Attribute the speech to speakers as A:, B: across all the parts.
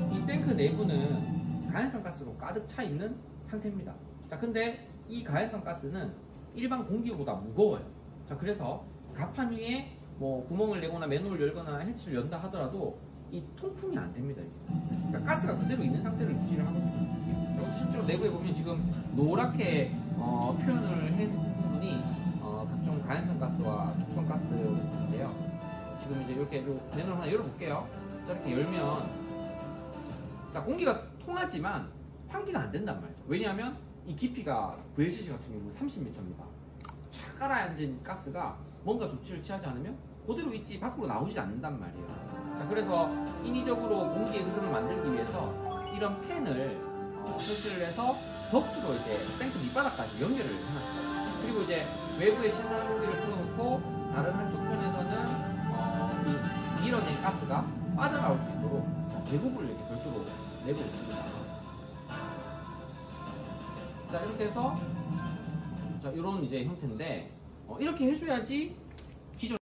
A: 이 탱크 내부는 가연성 가스로 가득 차 있는 상태입니다. 자, 근데 이 가연성 가스는 일반 공기보다 무거워요. 자, 그래서 갑판 위에 뭐 구멍을 내거나 맨홀을 열거나 해치를 연다 하더라도 이 통풍이 안 됩니다. 그러니까 가스가 그대로 있는 상태를 유지를 하거든요. 자, 실제로 내부에 보면 지금 노랗게 표현을 한 부분이 각종 가연성 가스와 독성 가스인데요. 지금 이제 이렇게 맨홀 하나 열어볼게요. 자, 이렇게 열면 자, 공기가 통하지만 환기가 안 된단 말이죠. 왜냐하면 이 깊이가 VLCC 같은 경우는 30m입니다. 쫙 깔아앉은 가스가 뭔가 조치를 취하지 않으면 그대로 있지 밖으로 나오지 않는단 말이에요. 자, 그래서 인위적으로 공기의 흐름을 만들기 위해서 이런 팬을 설치를 해서 덕트로 이제 탱크 밑바닥까지 연결을 해놨어요. 그리고 이제 외부에 신선한 공기를 풀어놓고 다른 한쪽 편에서는 이 밀어낸 가스가 빠져나올 수 있도록 배구부를 이렇게 별도로 내고 있습니다. 자, 이렇게 해서 자, 이런 이제 형태인데 이렇게 해줘야지 기존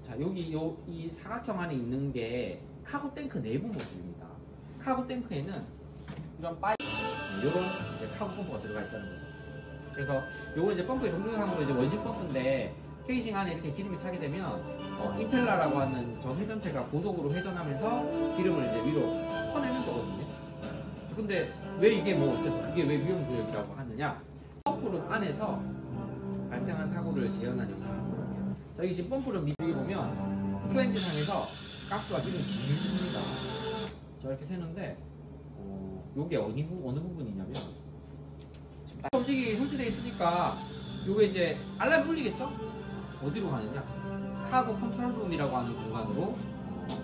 A: 자, 여기 이 사각형 안에 있는 게 카고 탱크 내부 모습입니다. 카고 탱크에는 이런 이런 이제 카고 펌프가 들어가 있다는 거죠. 그래서 요거 이제 펌프의 종류상으로 이제 원심 펌프인데 케이싱 안에 이렇게 기름이 차게 되면 임펠러라고 하는 저 회전체가 고속으로 회전하면서 기름을 이제 위로 퍼내는 거거든요. 근데 왜 이게 뭐 어째서 이게 왜 위험구역이라고 하느냐? 펌프룸 안에서 발생한 사고를 재현한 영상을 볼게요. 자, 여기 지금 펌프룸 밑에 보면 플랜지상에서 가스와 기름이 질질 씁니다. 자, 이렇게 새는데 요게 어느 부분이냐면 검직이 설치되어 있으니까 요게 이제 알람이 울리겠죠? 어디로 가느냐? 카고 컨트롤룸이라고 하는 공간으로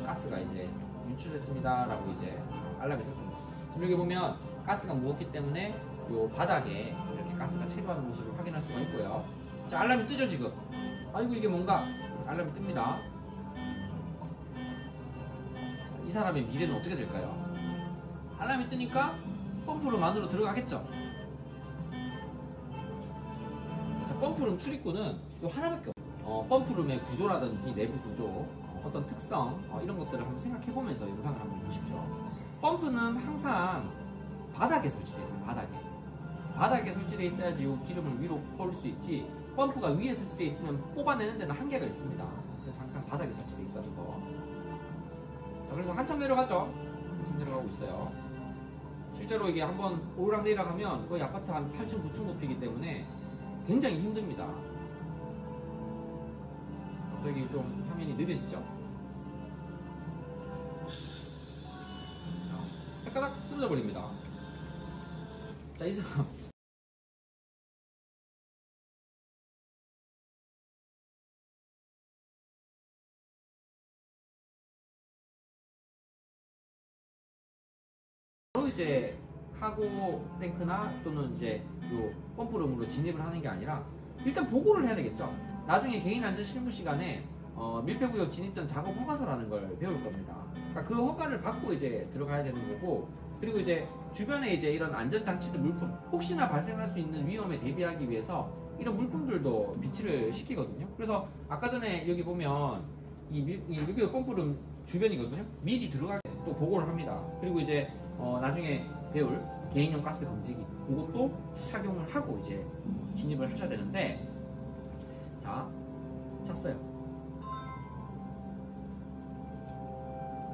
A: 가스가 이제 유출됐습니다 라고 이제 알람이 뜰 겁니다. 지금 여기 보면 가스가 무겁기 때문에 요 바닥에 이렇게 가스가 체류하는 모습을 확인할 수가 있고요. 자, 알람이 뜨죠 지금? 아이고 이게 뭔가 알람이 뜹니다. 이 사람의 미래는 어떻게 될까요? 알람이 뜨니까 펌프룸 안으로 들어가겠죠? 자, 펌프룸 출입구는 요 하나밖에 없어요. 펌프룸의 구조라든지 내부 구조, 어떤 특성 이런 것들을 한번 생각해 보면서 영상을 한번 보십시오. 펌프는 항상 바닥에 설치되어 있어요. 바닥에 설치되어 있어야지 요 기름을 위로 퍼올 수 있지, 펌프가 위에 설치되어 있으면 뽑아내는 데는 한계가 있습니다. 그래서 항상 바닥에 설치되어 있다는 거. 자, 그래서 한참 내려가죠. 한참 내려가고 있어요. 실제로 이게 한번 오르락내리락 하면 거의 아파트 한 8층, 9층 높이기 때문에 굉장히 힘듭니다. 갑자기 좀 화면이 느려지죠? 자, 헷가닥 쓰러져 버립니다. 자, 이 사람. 바로 이제 카고 탱크나 또는 이제 요 펌프룸으로 진입을 하는 게 아니라 일단 보고를 해야 되겠죠. 나중에 개인 안전 실무 시간에 밀폐구역 진입 전 작업 허가서라는 걸 배울 겁니다. 그러니까 그 허가를 받고 이제 들어가야 되는 거고, 그리고 이제 주변에 이제 이런 안전장치들 물품, 혹시나 발생할 수 있는 위험에 대비하기 위해서 이런 물품들도 비치를 시키거든요. 그래서 아까 전에 여기 보면 여기가 펌프룸 주변이거든요. 미리 들어가게 또 보고를 합니다. 그리고 이제 나중에 배울 개인용 가스 검지기, 그것도 착용을 하고 이제 진입을 하셔야 되는데, 자, 찼어요.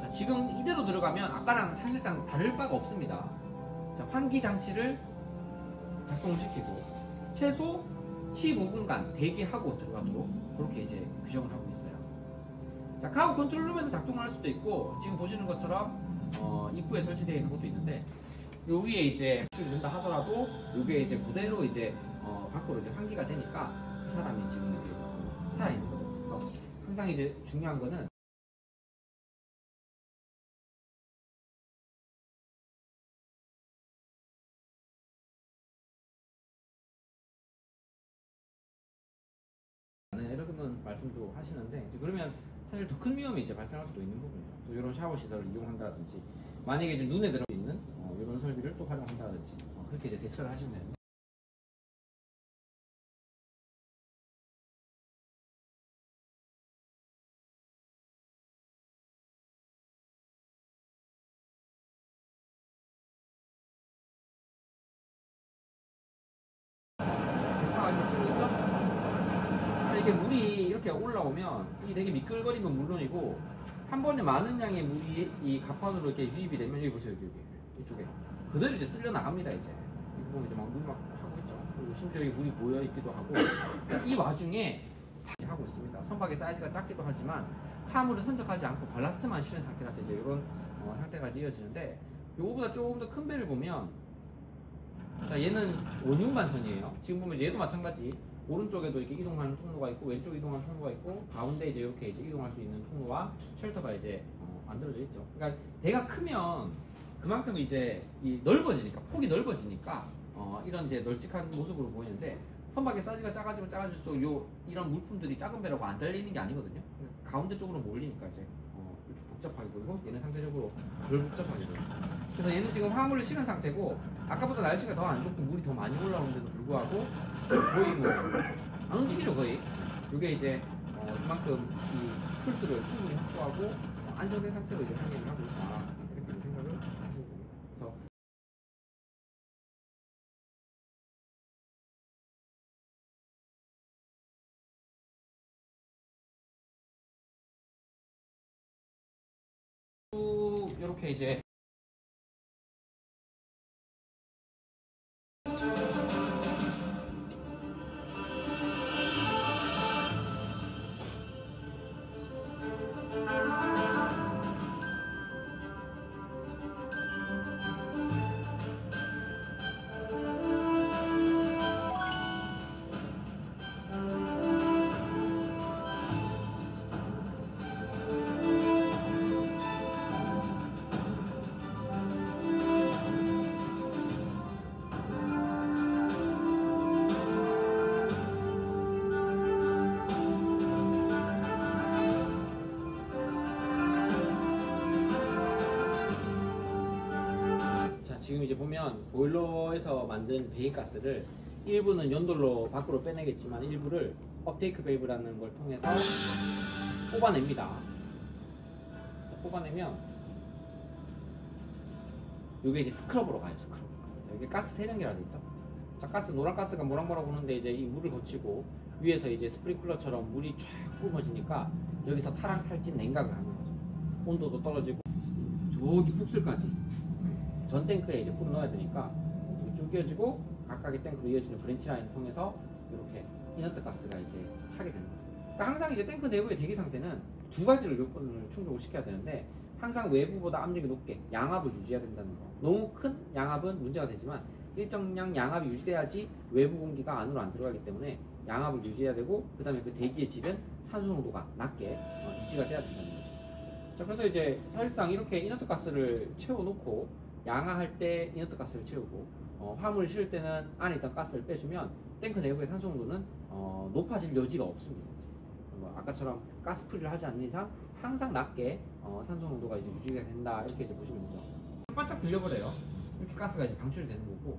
A: 자, 지금 이대로 들어가면 아까랑 사실상 다를 바가 없습니다. 자, 환기 장치를 작동시키고 최소 15분간 대기하고 들어가도록 그렇게 이제 규정을 하고 있어요. 자, 카고 컨트롤룸에서 작동을 할 수도 있고, 지금 보시는 것처럼 입구에 설치되어 있는 것도 있는데, 요 위에 이제 된다 하더라도 요게 이제 그대로 이제 밖으로 이제 환기가 되니까 이 사람이 지금 이제 살아있는 거죠. 그래서 항상 이제 중요한 거는 이런 말씀도 하시는데, 그러면 사실 더 큰 위험이 이제 발생할 수도 있는 부분이에요. 또 이런 샤워 시설을 이용한다든지, 만약에 이제 눈에 들어 있는 이런 설비를 또 활용한다든지 그렇게 이제 대처를 하시면 되는데. 이렇게 치고 있죠? 이게 물이 이렇게 올라오면 이게 되게 미끌거리는 건 물론이고 한 번에 많은 양의 물이 이 갑판으로 이렇게 유입이 되면 여기 보세요, 여기 이쪽에 그대로 이제 쓸려 나갑니다. 이제 이거 보면 이제 막 물 막 하고 있죠. 그리고 심지어 여기 물이 모여 있기도 하고. 자, 이 와중에 하고 있습니다. 선박의 사이즈가 작기도 하지만 화물을 선적하지 않고 발라스트만 실은 상태라서 이제 이런 상태가 이어지는데, 요거보다 조금 더 큰 배를 보면, 자, 얘는 원융반선이에요. 지금 보면 이제 얘도 마찬가지. 오른쪽에도 이렇게 이동하는 통로가 있고 왼쪽 이동하는 통로가 있고 가운데 이제 이렇게 이제 이동할 수 있는 통로와 쉘터가 이제 만들어져 있죠. 그러니까 배가 크면 그만큼 이제 넓어지니까, 폭이 넓어지니까 이런 이제 널찍한 모습으로 보이는데, 선박의 사이즈가 작아지면 작아질수록 이런 물품들이 작은 배라고 안 잘리는 게 아니거든요. 가운데 쪽으로 몰리니까 이제 이렇게 복잡하게 보이고, 얘는 상대적으로 덜 복잡하게 보여요. 그래서 얘는 지금 화물을 실은 상태고, 아까보다 날씨가 더 안 좋고 물이 더 많이 올라오는데도 불구하고 거의 뭐 안 움직이죠. 거의 이게 이제 그만큼 이 풀수를 충분히 확보하고 안정된 상태로 이제 항해를 하고 있다, 이렇게 생각을 하시면 됩니다. 그래서 쭉 이렇게 이제 지금 이제 보면 보일러에서 만든 배기가스를 일부는 연돌로 밖으로 빼내겠지만 일부를 업테이크 밸브라는 걸 통해서 뽑아냅니다. 자, 뽑아내면 이게 이제 스크럽으로 가요. 스크럽. 여기 가스 세정기라 돼 있죠. 자, 가스 노란 가스가 모락모락 오는데 이제 이 물을 거치고 위에서 이제 스프링클러처럼 물이 쫙 뿜어지니까 여기서 타랑 탈진 냉각을 하는 거죠. 온도도 떨어지고 저기 폭슬까지 전 탱크에 이제 풀을 넣어야 되니까 쭉 이어지고 각각의 탱크로 이어지는 브랜치 라인을 통해서 이렇게 이너트 가스가 이제 차게 되는 거죠. 그러니까 항상 이제 탱크 내부의 대기 상태는 두 가지를 요건을 충족을 시켜야 되는데, 항상 외부보다 압력이 높게 양압을 유지해야 된다는 거. 너무 큰 양압은 문제가 되지만 일정량 양압이 유지돼야지 외부 공기가 안으로 안 들어가기 때문에 양압을 유지해야 되고, 그 다음에 그 대기의 질은 산소 농도가 낮게 유지가 돼야 된다는 거죠. 자, 그래서 이제 사실상 이렇게 이너트 가스를 채워놓고 양화할 때 이너트 가스를 채우고 화물을 실을 때는 안에 있던 가스를 빼주면 탱크 내부의 산소 농도는 높아질 여지가 없습니다. 아까처럼 가스풀이를 하지 않는 이상 항상 낮게 산소 농도가 이제 유지가 된다, 이렇게 이제 보시면 되죠. 반짝 들려버려요. 이렇게 가스가 이제 방출이 되는 거고,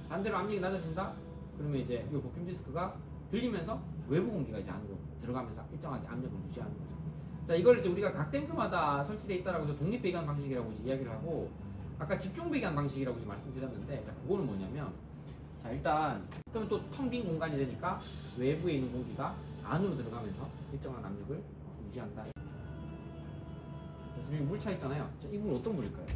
A: 반대로 압력이 낮아진다 그러면 이제 이 버큐um 디스크가 들리면서 외부 공기가 이제 안으로 들어가면서 일정하게 압력을 유지하는 거죠. 자, 이걸 이제 우리가 각 탱크마다 설치되어 있다라고 해서 독립 배관 방식이라고 이제 이야기를 하고, 아까 집중 배관 방식이라고 지금 말씀드렸는데, 자, 그거는 뭐냐면, 자, 일단 그러면 또 텅 빈 공간이 되니까 외부에 있는 공기가 안으로 들어가면서 일정한 압력을 유지한다. 자, 지금 여기 물 차 있잖아요. 자, 이 물 어떤 물일까요?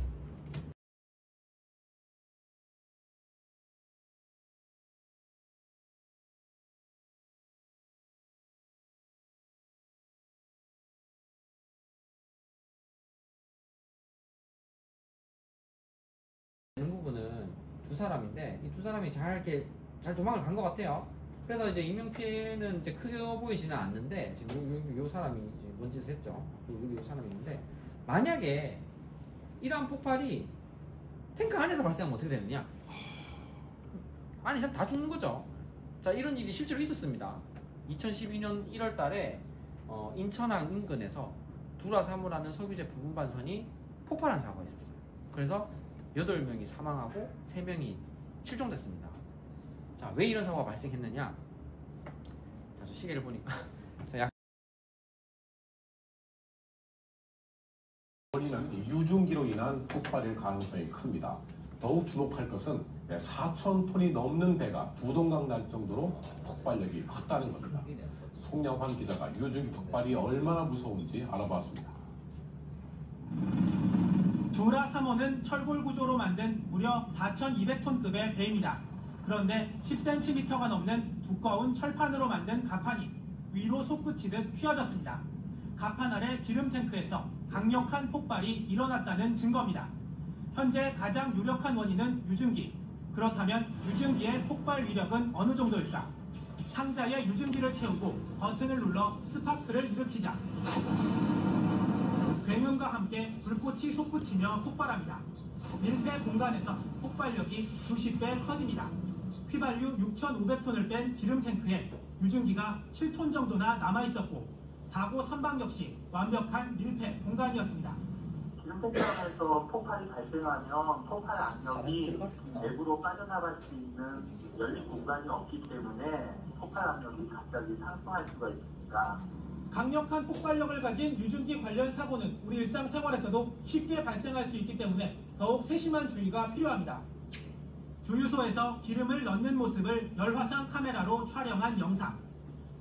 A: 대부분은 두 사람인데, 이 두 사람이 잘 도망을 간 것 같아요. 그래서 이제 인명피해는 이제 크게 보이지는 않는데, 지금 요 사람이 이제 뭔 짓을 했죠. 여기 요 사람이 있는데, 만약에 이러한 폭발이 탱크 안에서 발생하면 어떻게 되느냐? 안에 사람 다 죽는 거죠. 자, 이런 일이 실제로 있었습니다. 2012년 1월 달에 인천항 인근에서 두라 3호라는 석유제 부분 반선이 폭발한 사고가 있었어요. 그래서 8명이 사망하고 3명이 실종됐습니다. 자, 왜 이런 사고가 발생했느냐? 자, 저 시계를 보니까 자,
B: 버리는 유증기로 인한 폭발일 가능성이 큽니다. 더욱 주목할 것은 4,000톤이 넘는 배가 부동강 날 정도로 폭발력이 컸다는 겁니다. 송영환 기자가 유증기 폭발이 얼마나 무서운지 알아봤습니다.
C: 두라 3호는 철골 구조로 만든 무려 4,200톤급의 배입니다. 그런데 10cm가 넘는 두꺼운 철판으로 만든 갑판이 위로 솟구치듯 휘어졌습니다. 갑판 아래 기름 탱크에서 강력한 폭발이 일어났다는 증거입니다. 현재 가장 유력한 원인은 유증기. 그렇다면 유증기의 폭발 위력은 어느 정도일까? 상자에 유증기를 채우고 버튼을 눌러 스파크를 일으키자 굉음과 함께 불꽃이 솟구치며 폭발합니다. 밀폐 공간에서 폭발력이 수십 배 커집니다. 휘발유 6,500톤을 뺀 기름 탱크에 유증기가 7톤 정도나 남아있었고 사고 선박 역시 완벽한 밀폐 공간이었습니다.
D: 기름 탱크에서 폭발이 발생하면 폭발 압력이 내부로 빠져나갈 수 있는 열린 공간이 없기 때문에 폭발 압력이 갑자기 상승할 수가 있습니다.
C: 강력한 폭발력을 가진 유증기 관련 사고는 우리 일상생활에서도 쉽게 발생할 수 있기 때문에 더욱 세심한 주의가 필요합니다. 주유소에서 기름을 넣는 모습을 열화상 카메라로 촬영한 영상.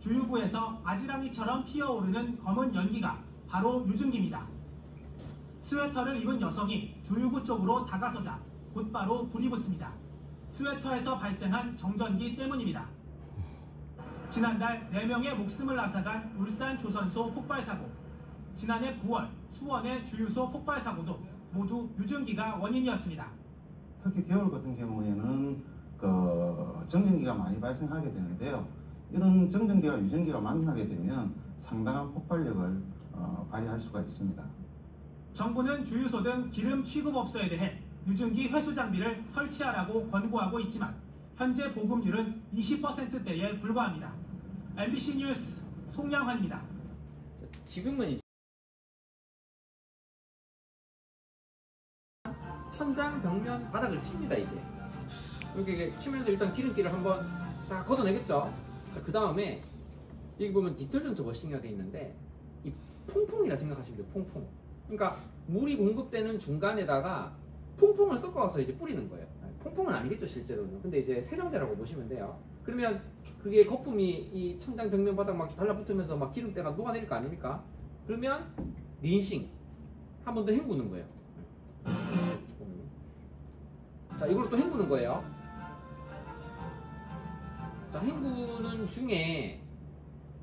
C: 주유구에서 아지랑이처럼 피어오르는 검은 연기가 바로 유증기입니다. 스웨터를 입은 여성이 주유구 쪽으로 다가서자 곧바로 불이 붙습니다. 스웨터에서 발생한 정전기 때문입니다. 지난달 4명의 목숨을 앗아간 울산 조선소 폭발사고, 지난해 9월 수원의 주유소 폭발사고도 모두 유증기가 원인이었습니다.
E: 특히 겨울 같은 경우에는 정전기가 많이 발생하게 되는데요. 이런 정전기와 유전기가 만나게 되면 상당한 폭발력을 발휘할 수가 있습니다.
C: 정부는 주유소 등 기름 취급업소에 대해 유증기 회수 장비를 설치하라고 권고하고 있지만 현재 보급률은 20%대에 불과합니다. MBC 뉴스 송양환입니다.
A: 지금은 천장, 벽면, 바닥을 칩니다. 이게 치면서 일단 기름기를 한번 싹 걷어내겠죠. 그 다음에 여기 보면 디터전트 워싱이가 되어 있는데 이 퐁퐁이라 생각하시면 돼요. 퐁퐁. 그러니까 물이 공급되는 중간에다가 퐁퐁을 섞어서 이제 뿌리는 거예요. 퐁퐁은 아니겠죠 실제로는. 근데 이제 세정제라고 보시면 돼요. 그러면 그게 거품이 이 천장, 벽면, 바닥 막 달라붙으면서 막 기름때가 녹아내릴 거 아닙니까? 그러면 린싱 한 번 더 헹구는 거예요. 자, 이걸로 또 헹구는 거예요. 자, 헹구는 중에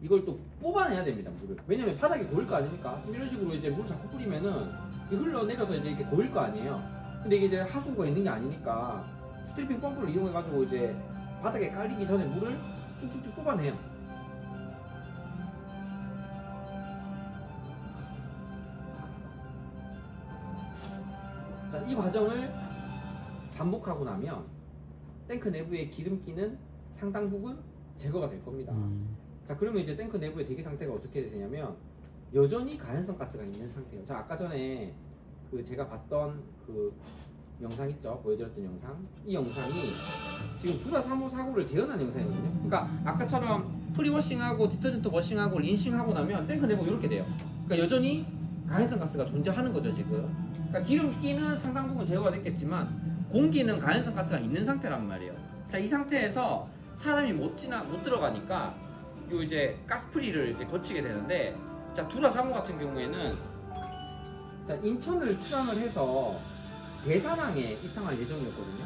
A: 이걸 또 뽑아내야 됩니다, 물을. 왜냐면 바닥이 고일 거 아닙니까? 지금 이런 식으로 이제 물을 자꾸 뿌리면은 흘러내려서 이제 이렇게 고일 거 아니에요. 근데 이게 이제 하수구가 있는 게 아니니까 스트리핑 펌프를 이용해가지고 이제 바닥에 깔리기 전에 물을 쭉쭉쭉 뽑아내요. 자, 이 과정을 반복하고 나면 탱크 내부에 기름기는 상당 부분 제거가 될 겁니다. 자, 그러면 이제 탱크 내부의 대기 상태가 어떻게 되냐면 여전히 가연성 가스가 있는 상태예요. 자, 아까 전에 제가 봤던 영상 있죠? 보여드렸던 영상. 이 영상이 지금 두라 3호 사고를 재현한 영상이거든요. 그러니까 아까처럼 프리워싱하고 디터전트 워싱하고 린싱하고 나면 탱크 내부 이렇게 돼요. 그러니까 여전히 가연성 가스가 존재하는 거죠, 지금. 그러니까 기름기는 상당 부분 제거가 됐겠지만 공기는 가연성 가스가 있는 상태란 말이에요. 자, 이 상태에서 사람이 못 들어가니까 요 이제 가스프리를 이제 거치게 되는데, 자, 두라 3호 같은 경우에는 자, 인천을 출항을 해서 대산항에 입항할 예정이었거든요.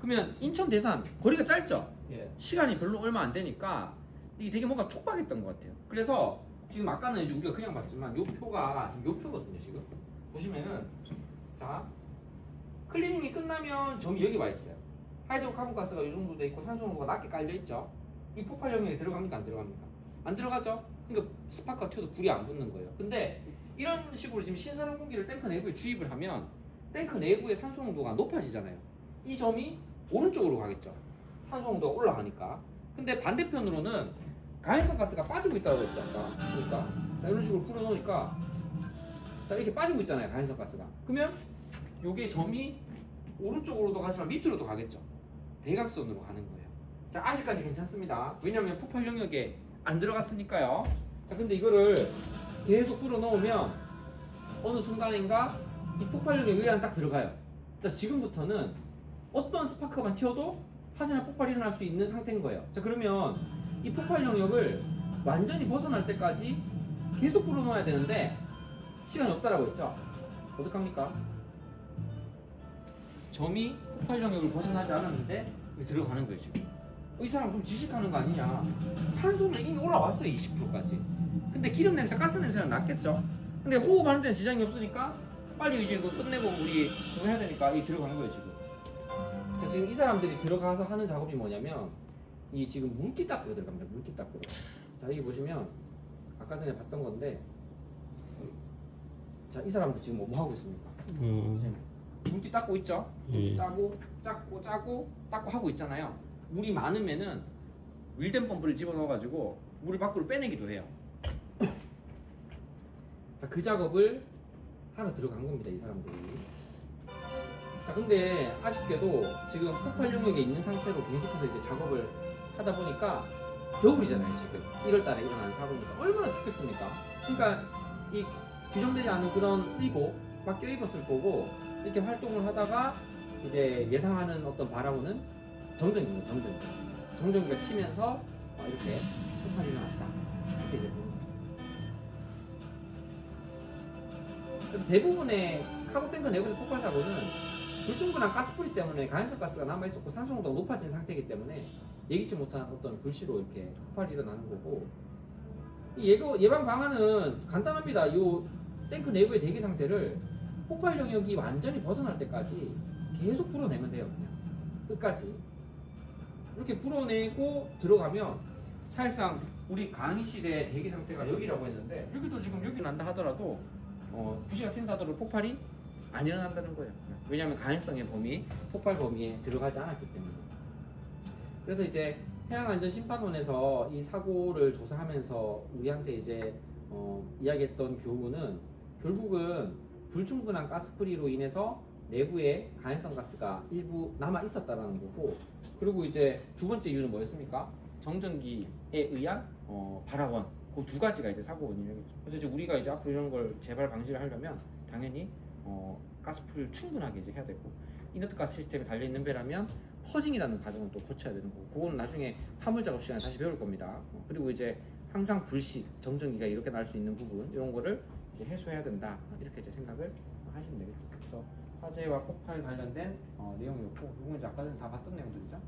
A: 그러면 인천 대산 거리가 짧죠?
B: 예.
A: 시간이 별로 얼마 안 되니까 이게 되게 뭔가 촉박했던 것 같아요. 그래서 지금 아까는 이제 우리가 그냥 봤지만 요 표가 지금 요 표거든요. 지금 보시면은 자, 클리닝이 끝나면 점이 여기 와 있어요. 하이드로카본 가스가 이 정도 돼 있고 산소 농도가 낮게 깔려 있죠. 이 폭발 영역에 들어갑니까? 안 들어갑니까? 안 들어가죠? 그러니까 스파크가 튀어서 불이 안 붙는 거예요. 근데 이런 식으로 지금 신선한 공기를 탱크 내부에 주입을 하면 탱크 내부의 산소 농도가 높아지잖아요. 이 점이 오른쪽으로 가겠죠. 산소 농도가 올라가니까. 근데 반대편으로는 가연성 가스가 빠지고 있다고 했죠. 그러니까 자, 이런 식으로 풀어놓으니까 자, 이렇게 빠지고 있잖아요. 가연성 가스가. 그러면 요게 점이 오른쪽으로도 가지만 밑으로도 가겠죠. 대각선으로 가는 거예요. 자, 아직까지 괜찮습니다. 왜냐면 폭발 영역에 안 들어갔으니까요. 자, 근데 이거를 계속 불어 넣으면 어느 순간인가 이 폭발 영역에 그냥 딱 들어가요. 자, 지금부터는 어떤 스파크만 튀어도 화재나 폭발이 일어날 수 있는 상태인 거예요. 자, 그러면 이 폭발 영역을 완전히 벗어날 때까지 계속 불어 넣어야 되는데 시간이 없다라고 했죠. 어떡합니까? 점이 폭발 영역을 벗어나지 않았는데 들어가는 거예요. 지금 이 사람 그럼 지식하는 거 아니냐. 산소는 이미 올라왔어요. 20%까지. 근데 기름 냄새, 가스 냄새는 났겠죠. 근데 호흡하는 데는 지장이 없으니까 빨리 이제 그거 끝내고 우리 그거 해야 되니까 이 들어간 거예요. 지금. 자, 지금 이 사람들이 들어가서 하는 작업이 뭐냐면 이 지금 물기 닦고 들어갑니다. 물기 닦고. 자, 여기 보시면 아까 전에 봤던 건데, 자, 이 사람도 지금 뭐 하고 있습니까? 물기 닦고 있죠? 물기 닦고, 짜고 하고 있잖아요. 물이 많으면은 윌덴 펌프를 집어넣어가지고 물을 밖으로 빼내기도 해요. 자, 그 작업을 하러 들어간 겁니다, 이 사람들이. 자, 근데 아쉽게도 지금 폭발 영역에 있는 상태로 계속해서 이제 작업을 하다 보니까 겨울이잖아요, 지금. 1월달에 일어난 사고니까 얼마나 춥겠습니까? 그러니까 이 규정되지 않은 그런 의복 막 껴입었을 거고, 이렇게 활동을 하다가 이제 예상하는 어떤 바라보는 정전기입니다. 정전기가 튀면서 이렇게 폭발이 일어났다. 이렇게 이제 보는 거죠. 그래서 대부분의 카고탱크 내부에서 폭발 사고는 불충분한 가스풀이 때문에 가연성 가스가 남아있었고 산소 농도가 높아진 상태이기 때문에 예기치 못한 어떤 불씨로 이렇게 폭발이 일어나는 거고, 이 예방 방안은 간단합니다. 이 탱크 내부의 대기 상태를 폭발 영역이 완전히 벗어날 때까지 계속 불어내면 돼요. 그냥 끝까지 이렇게 불어내고 들어가면 사실상 우리 강의실의 대기 상태가 여기라고 했는데 여기도 지금 여기 난다 하더라도 부시가 튄다 하더라도 폭발이 안 일어난다는 거예요. 왜냐하면 가연성의 범위, 폭발 범위에 들어가지 않았기 때문에. 그래서 이제 해양안전심판원에서 이 사고를 조사하면서 우리한테 이제 이야기했던 교훈은 결국은 불충분한 가스풀이로 인해서 내부에 가연성 가스가 일부 남아 있었다라는 거고, 그리고 이제 두 번째 이유는 뭐였습니까? 정전기에 의한 발화원, 그 두 가지가 이제 사고 원인이겠죠. 그래서 이제 우리가 이제 앞으로 이런 걸 재발 방지를 하려면 당연히 가스풀 충분하게 이제 해야 되고, 이너트 가스 시스템에 달려 있는 배라면 퍼징이라는 과정을 또 거쳐야 되는 거고, 그거는 나중에 화물 작업 시간에 다시 배울 겁니다. 그리고 이제 항상 불식, 정전기가 이렇게 날 수 있는 부분, 이런 거를 이제 해소해야 된다. 이렇게 이제 생각을 하시면 되겠죠. 그래서 화재와 폭발 관련된 내용이었고, 이건 이제 아까 전에 다 봤던 내용들이죠.